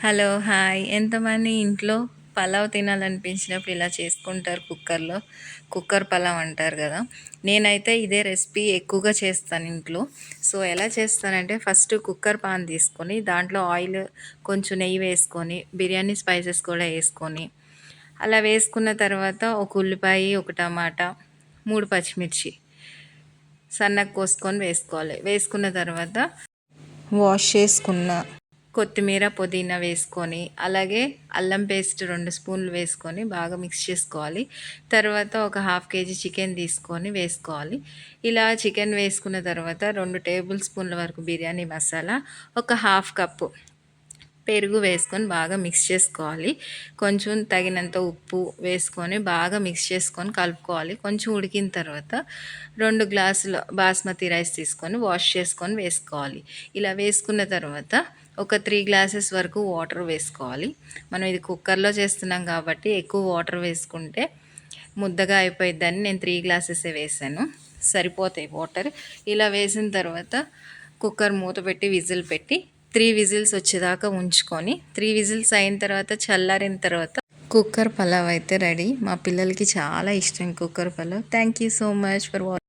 Hello, hi. ఎంతమంది ఇంట్లో పలావ్ తినాలనిపించినప్పుడు ఇలా చేసుకుంటారు కుక్కర్‌లో. కుక్కర్ పలావ్ అంటారు గదా! నేనైతే ఇదే రెసిపీ ఎక్కువగా చేస్తాను ఇంట్లో. సో, ఎలా చేస్తానంటే ఫస్ట్ కుక్కర్ పాన్ తీసుకొని దాంట్లో ఆయిల్, కొంచెం నెయ్యి వేసుకొని, బిర్యానీ స్పైసెస్ కూడా ఏసుకొని, అలా వేసుకున్న తర్వాత ఒక ఉల్లిపాయ, ఒక టమాటా, 3 పచ్చిమిర్చి సన్నగా కోసుకొని వేసుకోవాలి. వేసుకున్న తర్వాత వాష్ చేసుకున్న కొత్తిమీర, పుదీనా వేసుకొని, అలాగే అల్లం పేస్ట్ 2 స్పూన్లు వేసుకొని బాగా మిక్స్ చేసుకోవాలి. తర్వాత ఒక హాఫ్ కేజీ చికెన్ తీసుకొని వేసుకోవాలి. ఇలా చికెన్ వేసుకున్న తర్వాత 2 టేబుల్ స్పూన్ల వరకు బిర్యానీ మసాలా, ఒక హాఫ్ కప్పు పెరుగు వేసుకొని బాగా మిక్స్ చేసుకోవాలి. కొంచెం తగినంత ఉప్పు వేసుకొని బాగా మిక్స్ చేసుకొని కలుపుకోవాలి. కొంచెం ఉడికిన తర్వాత 2 గ్లాసుల బాస్మతి రైస్ తీసుకొని వాష్ చేసుకొని వేసుకోవాలి. ఇలా వేసుకున్న తర్వాత ఒక 3 గ్లాసెస్ వరకు వాటర్ వేసుకోవాలి. మనం ఇది కుక్కర్‌లో చేస్తున్నాం కాబట్టి ఎక్కువ వాటర్ వేసుకుంటే ముద్దగా అయిపోయిద్దని నేను 3 గ్లాసెసే వేసాను. సరిపోతాయి వాటర్. ఇలా వేసిన తర్వాత కుక్కర్ మూత పెట్టి విజిల్ పెట్టి 3 విజిల్స్ వచ్చేదాకా ఉంచుకొని 3 విజిల్స్ అయిన తర్వాత చల్లారిన తర్వాత కుక్కర్ పలావ్ అయితే రెడీ. మా పిల్లలకి చాలా ఇష్టం cooker pulao. Thank you so much for watching.